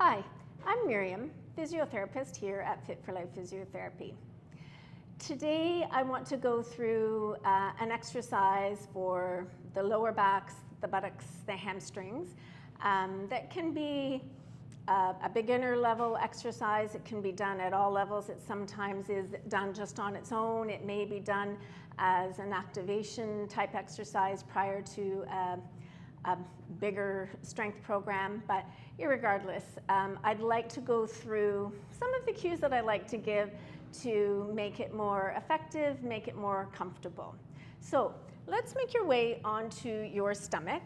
Hi, I'm Miriam, physiotherapist here at Fit for Life Physiotherapy. Today I want to go through an exercise for the lower backs, the buttocks, the hamstrings that can be a beginner level exercise. It can be done at all levels. It sometimes is done just on its own. It may be done as an activation type exercise prior to a bigger strength program, but irregardless, I'd like to go through some of the cues that I like to give to make it more effective, make it more comfortable. So let's make your way onto your stomach.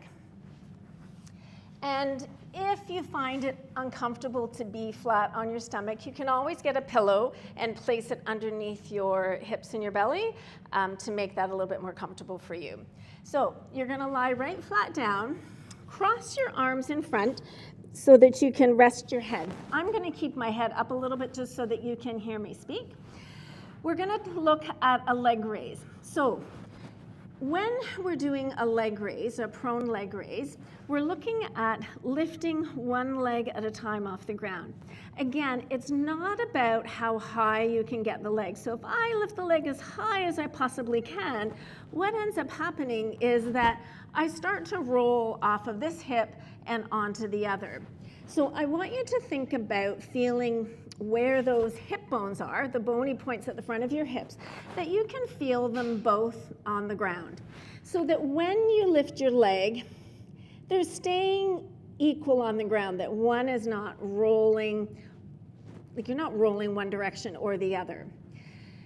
And if you find it uncomfortable to be flat on your stomach, you can always get a pillow and place it underneath your hips and your belly to make that a little bit more comfortable for you. So you're gonna lie right flat down, cross your arms in front so that you can rest your head. I'm gonna keep my head up a little bit just so that you can hear me speak. We're gonna look at a leg raise. So when we're doing a leg raise, a prone leg raise, we're looking at lifting one leg at a time off the ground. Again, it's not about how high you can get the leg. So if I lift the leg as high as I possibly can, what ends up happening is that I start to roll off of this hip and onto the other. So I want you to think about feeling where those hip bones are, the bony points at the front of your hips, that you can feel them both on the ground. So that when you lift your leg, they're staying equal on the ground, that one is not rolling, like you're not rolling one direction or the other.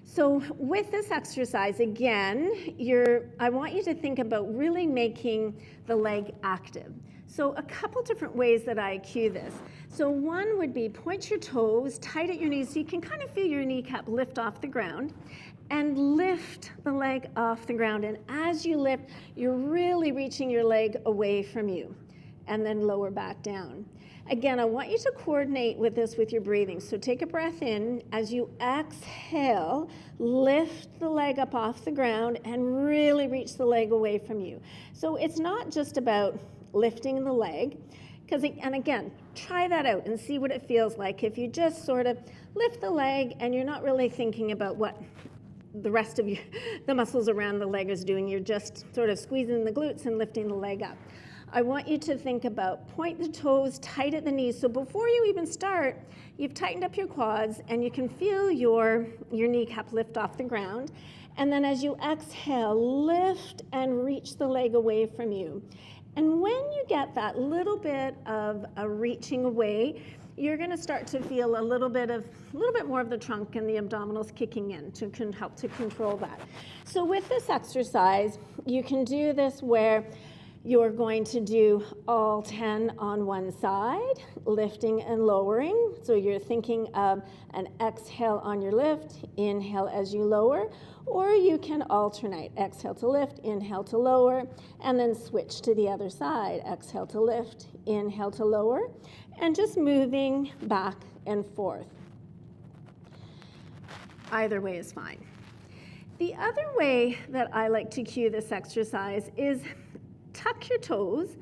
So with this exercise, again, I want you to think about really making the leg active. So a couple different ways that I cue this. So one would be point your toes, tight at your knees so you can kind of feel your kneecap lift off the ground, and lift the leg off the ground. And as you lift, you're really reaching your leg away from you, and then lower back down. Again, I want you to coordinate with this with your breathing. So take a breath in. As you exhale, lift the leg up off the ground and really reach the leg away from you. So it's not just about lifting the leg, and again, try that out and see what it feels like if you just sort of lift the leg and you're not really thinking about what the rest of the muscles around the leg is doing. You're just sort of squeezing the glutes and lifting the leg up. I want you to think about point the toes tight at the knees. So before you even start, you've tightened up your quads and you can feel your kneecap lift off the ground. And then as you exhale, lift and reach the leg away from you. And when you get that little bit of a reaching away, you're going to start to feel a little bit more of the trunk and the abdominals kicking in to help to control that. So with this exercise, you can do this where you're going to do all 10 on one side, lifting and lowering. So you're thinking of an exhale on your lift, inhale as you lower, or you can alternate, exhale to lift, inhale to lower, and then switch to the other side, exhale to lift, inhale to lower, and just moving back and forth. Either way is fine. The other way that I like to cue this exercise is tuck your toes,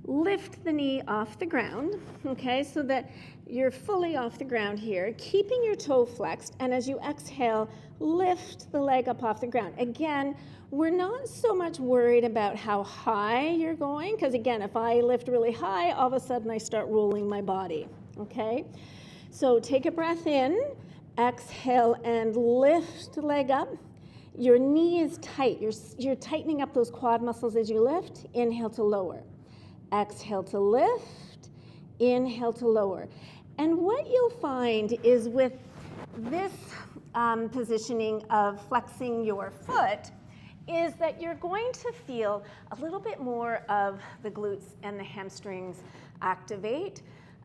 lift the knee off the ground, okay, so that you're fully off the ground here, keeping your toe flexed, and as you exhale, lift the leg up off the ground. Again, we're not so much worried about how high you're going, because again, if I lift really high, all of a sudden I start rolling my body, okay? So take a breath in, exhale and lift the leg up. Your knee is tight. You're tightening up those quad muscles as you lift. Inhale to lower. Exhale to lift. Inhale to lower. And what you'll find is with this positioning of flexing your foot is that you're going to feel a little bit more of the glutes and the hamstrings activate.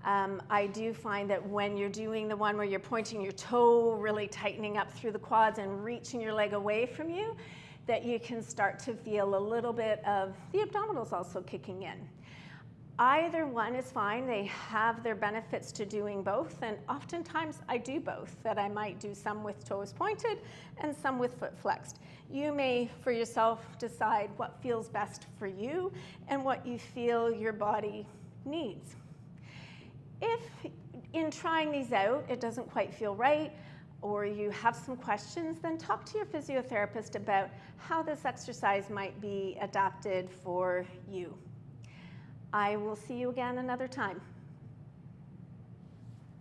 I do find that when you're doing the one where you're pointing your toe, really tightening up through the quads and reaching your leg away from you, that you can start to feel a little bit of the abdominals also kicking in. Either one is fine. They have their benefits to doing both, and oftentimes I do both, that I might do some with toes pointed and some with foot flexed. You may, for yourself, decide what feels best for you and what you feel your body needs. If in trying these out, it doesn't quite feel right, or you have some questions, then talk to your physiotherapist about how this exercise might be adapted for you. I will see you again another time.